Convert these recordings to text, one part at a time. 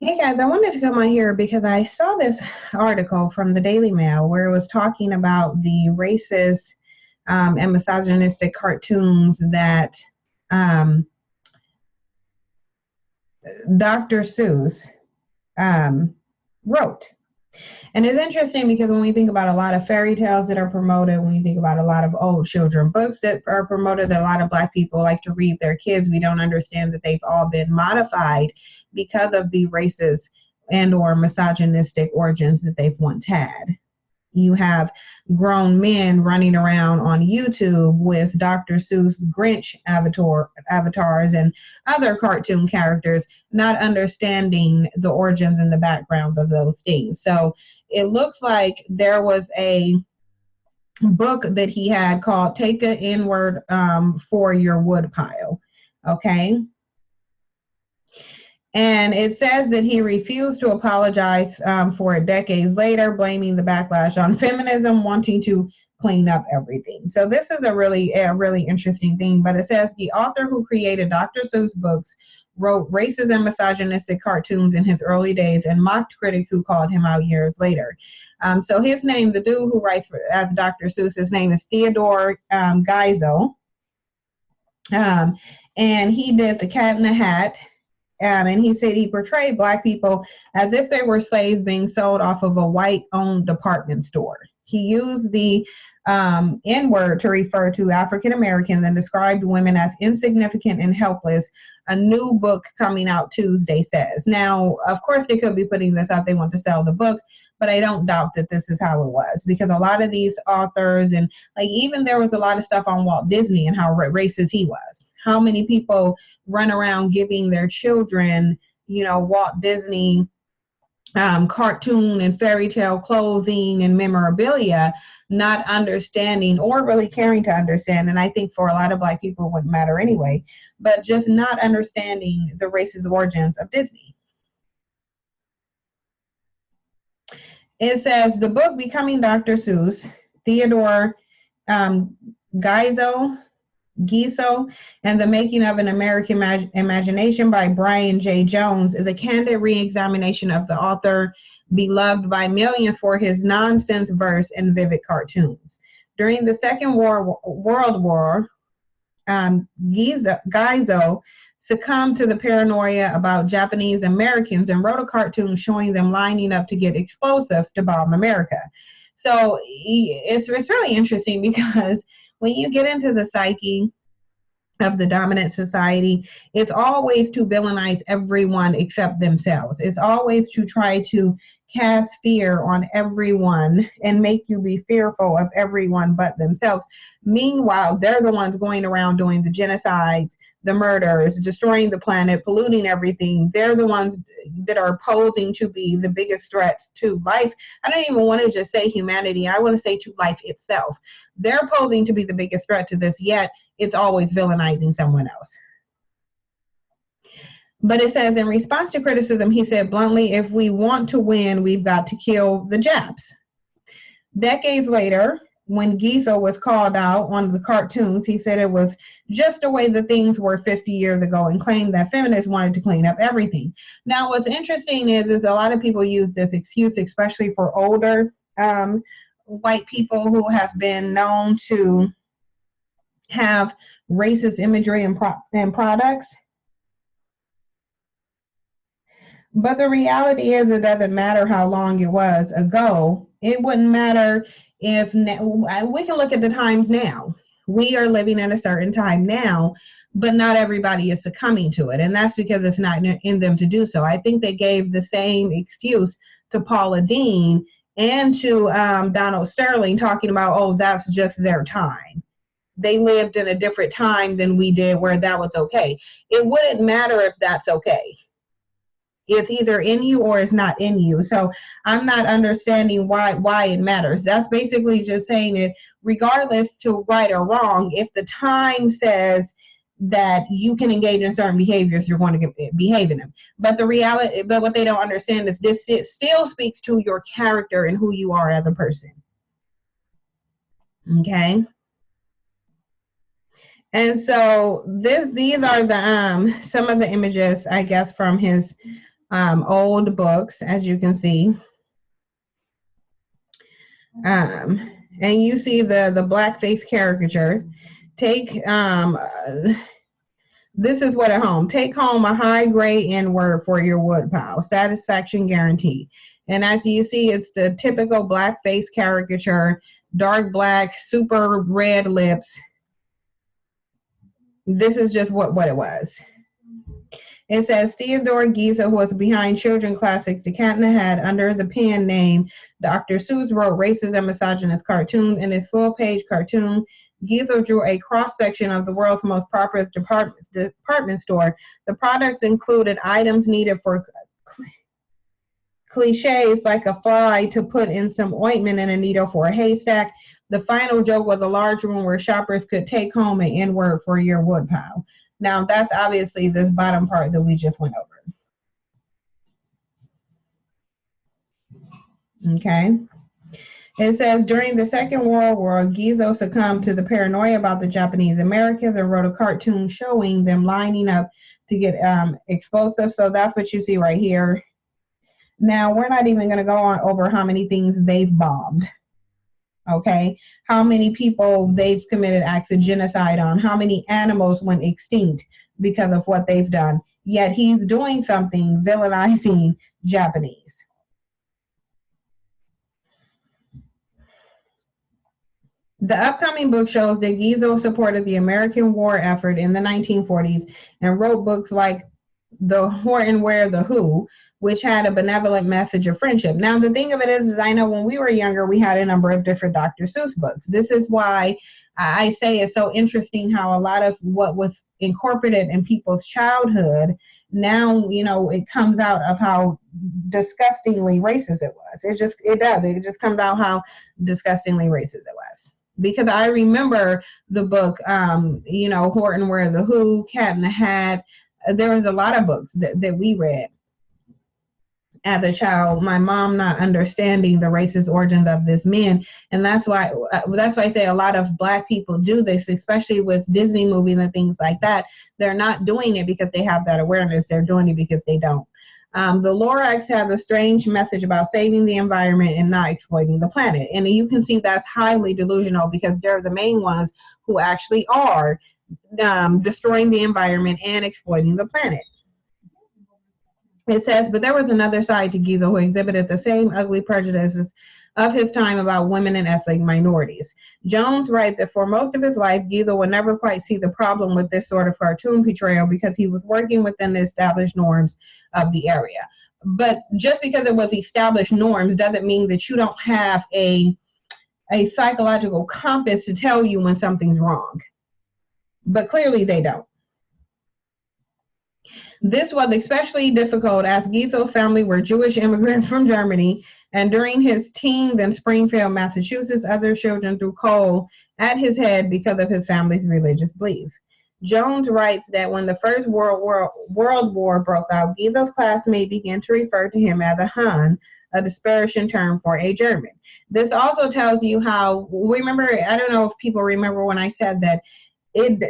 Hey guys, I wanted to come on here because I saw this article from the Daily Mail where it was talking about the racist and misogynistic cartoons that um, Dr. Seuss um, wrote. And it's interesting because when we think about a lot of fairy tales that are promoted, when we think about a lot of old children books that are promoted that a lot of Black people like to read their kids, we don't understand that they've all been modified because of the racist and or misogynistic origins that they've once had. You have grown men running around on YouTube with Dr. Seuss Grinch avatars and other cartoon characters, not understanding the origins and the background of those things. So it looks like there was a book that he had called Take a N-Word for Your Woodpile. Okay. And it says that he refused to apologize for it decades later, blaming the backlash on feminism, wanting to clean up everything. So this is a really interesting thing. But it says the author who created Dr. Seuss books wrote racist and misogynistic cartoons in his early days and mocked critics who called him out years later. So his name, the dude who writes as Dr. Seuss, his name is Theodore Geisel. And he did The Cat in the Hat. And he said he portrayed Black people as if they were slaves being sold off of a white-owned department store. He used the N-word to refer to African Americans and described women as insignificant and helpless. A new book coming out Tuesday says. Now, of course, they could be putting this out. They want to sell the book, but I don't doubt that this is how it was, because a lot of these authors and like even there was a lot of stuff on Walt Disney and how racist he was. How many people run around giving their children, Walt Disney cartoon and fairy tale clothing and memorabilia, not understanding or really caring to understand. And I think for a lot of Black people it wouldn't matter anyway, but just not understanding the racist origins of Disney. It says the book Becoming Dr. Seuss, Theodore Geisel, and The Making of an American Imagination by Brian J. Jones is a candid re-examination of the author, beloved by millions for his nonsense verse and vivid cartoons. During the Second World War, Geisel succumbed to the paranoia about Japanese Americans and wrote a cartoon showing them lining up to get explosives to bomb America. So it's really interesting because when you get into the psyche of the dominant society, it's always to villainize everyone except themselves. It's always to try to cast fear on everyone and make you be fearful of everyone but themselves. Meanwhile, they're the ones going around doing the genocides, the murders, destroying the planet, polluting everything. They're the ones that are posing to be the biggest threats to life. I don't even want to just say humanity. I want to say to life itself. They're posing to be the biggest threat to this, yet it's always villainizing someone else. But it says, in response to criticism, he said bluntly, if we want to win, we've got to kill the Japs. Decades later, when Geisel was called out on the cartoons, he said it was just the way the things were 50 years ago and claimed that feminists wanted to clean up everything. Now, what's interesting is a lot of people use this excuse, especially for older white people who have been known to have racist imagery and products. But the reality is it doesn't matter how long it was ago. It wouldn't matter if we can look at the times now. We are living in a certain time now, but not everybody is succumbing to it. And that's because it's not in them to do so. I think they gave the same excuse to Paula Deen and to Donald Sterling, talking about, oh, that's just their time. They lived in a different time than we did where that was okay. It wouldn't matter if that's okay. It's either in you or it's not in you. So I'm not understanding why it matters. That's basically just saying it, regardless to right or wrong, if the time says that you can engage in certain behaviors, you're going to behave in them. But the reality, but what they don't understand is this still speaks to your character and who you are as a person. Okay. And so these are the some of the images, I guess, from his old books, as you can see. And you see the blackface caricature. Take this is what at home. Take home a high grade N word for your woodpile. Satisfaction guaranteed. And as you see, it's the typical blackface caricature, dark black, super red lips. This is just what it was. It says Theodore Giza, who was behind children classics The Cat in the Hat under the pen name Dr. Seuss, wrote racist and misogynist cartoons. In his full-page cartoon, Giza drew a cross-section of the world's most popular department store. The products included items needed for cliches like a fly to put in some ointment and a needle for a haystack. The final joke was a large room where shoppers could take home an N-word for your woodpile. Now, that's obviously this bottom part that we just went over. Okay. It says, during the Second World War, Gizo succumbed to the paranoia about the Japanese Americans and wrote a cartoon showing them lining up to get explosives. So that's what you see right here. Now, we're not even going to go on over how many things they've bombed. Okay, how many people they've committed acts of genocide on, how many animals went extinct because of what they've done. Yet he's doing something villainizing Japanese. The upcoming book shows that Gizo supported the American war effort in the 1940s and wrote books like The Horton Where the Who, which had a benevolent message of friendship. Now, the thing of it is I know when we were younger, we had a number of different Dr. Seuss books. This is why I say it's so interesting how a lot of what was incorporated in people's childhood, now, you know, it comes out of how disgustingly racist it was. It just comes out how disgustingly racist it was. Because I remember the book, you know, Horton Where the Who, Cat in the Hat. There was a lot of books that we read as a child, my mom not understanding the racist origins of this men. And that's why I say a lot of Black people do this, especially with Disney movies and things like that. They're not doing it because they have that awareness. They're doing it because they don't. The Lorax have a strange message about saving the environment and not exploiting the planet. And you can see that's highly delusional because they're the main ones who actually are destroying the environment and exploiting the planet. It says, but there was another side to Giza who exhibited the same ugly prejudices of his time about women and ethnic minorities. Jones writes that for most of his life, Giza would never quite see the problem with this sort of cartoon portrayal because he was working within the established norms of the area. But just because it was established norms doesn't mean that you don't have a psychological compass to tell you when something's wrong. But clearly they don't. This was especially difficult as Gizo's family were Jewish immigrants from Germany, and during his teens in Springfield, Massachusetts, other children threw coal at his head because of his family's religious belief. Jones writes that when the First World War broke out, Gizo's classmates began to refer to him as a Hun, a disparaging term for a German. This also tells you how, remember, I don't know if people remember when I said that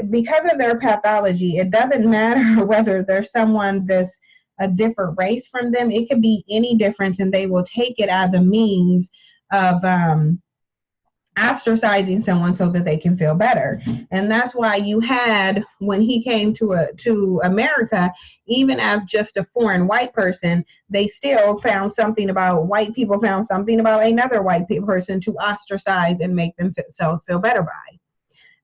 because of their pathology, it doesn't matter whether there's someone that's a different race from them. It could be any difference, and they will take it as a means of ostracizing someone so that they can feel better. And that's why you had, when he came to America, even as just a foreign white person, they still found something about white people, found something about another white person to ostracize and make them feel better by.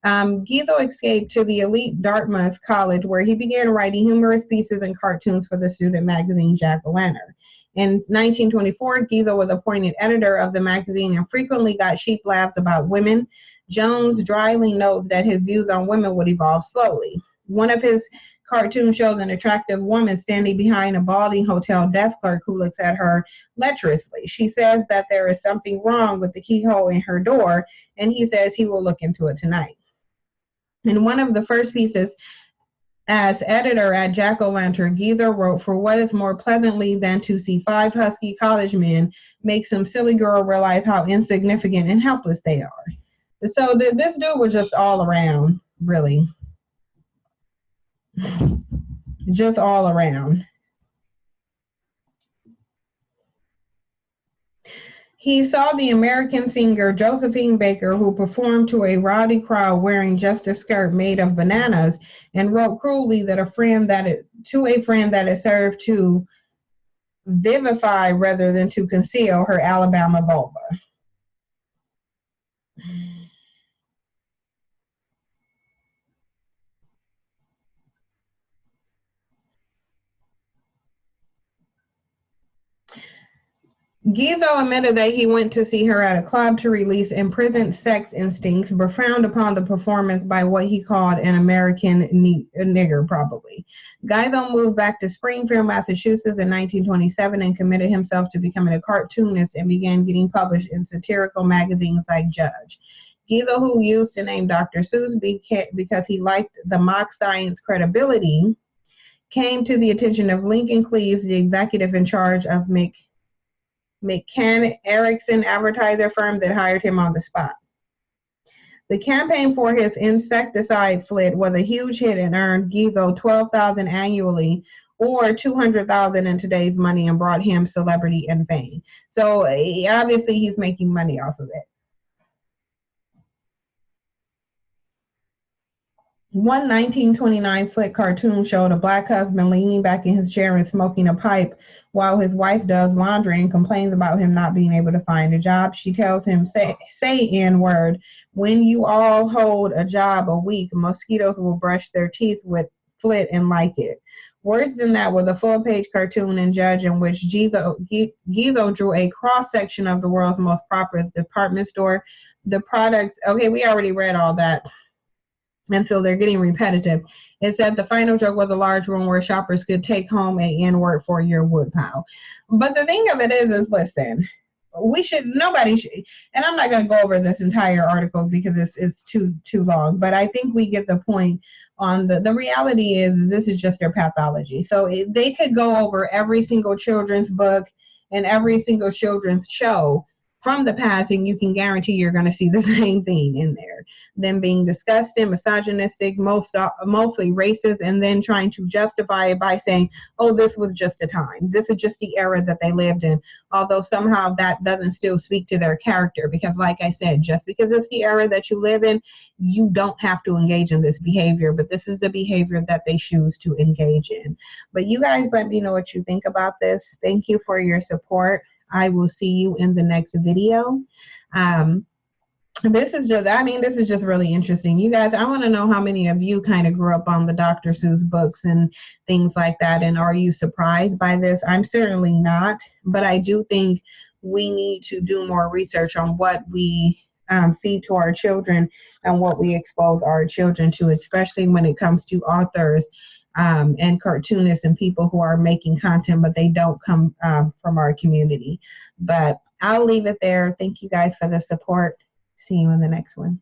Gizo escaped to the elite Dartmouth College, where he began writing humorous pieces and cartoons for the student magazine Jack-O-Lantern. In 1924, Gizo was appointed editor of the magazine and frequently got cheap laughs about women. Jones dryly notes that his views on women would evolve slowly. One of his cartoons shows an attractive woman standing behind a balding hotel desk clerk who looks at her lecherously. She says that there is something wrong with the keyhole in her door, and he says he will look into it tonight. In one of the first pieces as editor at Jack-O-Lantern, Giza wrote, "For what is more pleasantly than to see 5 husky college men make some silly girl realize how insignificant and helpless they are." So this dude was just all around, really. Just all around. He saw the American singer Josephine Baker, who performed to a rowdy crowd wearing just a skirt made of bananas, and wrote cruelly that to a friend that it served to vivify rather than to conceal her Alabama vulva. Guizot admitted that he went to see her at a club to release imprisoned sex instincts, but frowned upon the performance by what he called an American nigger, probably. Guizot moved back to Springfield, Massachusetts in 1927 and committed himself to becoming a cartoonist and began getting published in satirical magazines like Judge. Guizot, who used the name Dr. Seuss because he liked the mock science credibility, came to the attention of Lincoln Cleaves, the executive in charge of McCann Erickson advertiser firm that hired him on the spot. The campaign for his insecticide flit was a huge hit and earned Guizot $12,000 annually, or $200,000 in today's money, and brought him celebrity and fame. So obviously he's making money off of it. One 1929 flick cartoon showed a black husband leaning back in his chair and smoking a pipe while his wife does laundry and complains about him not being able to find a job. She tells him, say N-word. When you all hold a job a week, mosquitoes will brush their teeth with flit and like it. Worse than that was a full-page cartoon in Judge in which Guizot drew a cross-section of the world's most prosperous department store. The products, okay, we already read all that. And so they're getting repetitive. It said the final joke was a large room where shoppers could take home a N-word for your woodpile. But the thing of it is listen, nobody should, and I'm not going to go over this entire article because it's too long, but I think we get the point on the reality is this is just their pathology. So they could go over every single children's book and every single children's show from the past, and you can guarantee you're going to see the same thing in there. Them being disgusting, misogynistic, mostly racist, and then trying to justify it by saying, oh, this was just the time. This is just the era that they lived in. Although somehow that doesn't still speak to their character, because like I said, just because it's the era that you live in, you don't have to engage in this behavior, but this is the behavior that they choose to engage in. But you guys let me know what you think about this. Thank you for your support. I will see you in the next video. This is just really interesting. You guys, I want to know how many of you kind of grew up on the Dr. Seuss books and things like that, and are you surprised by this? I'm certainly not, but I do think we need to do more research on what we feed to our children and what we expose our children to, especially when it comes to authors and cartoonists and people who are making content, but they don't come from our community. But I'll leave it there. Thank you guys for the support. See you in the next one.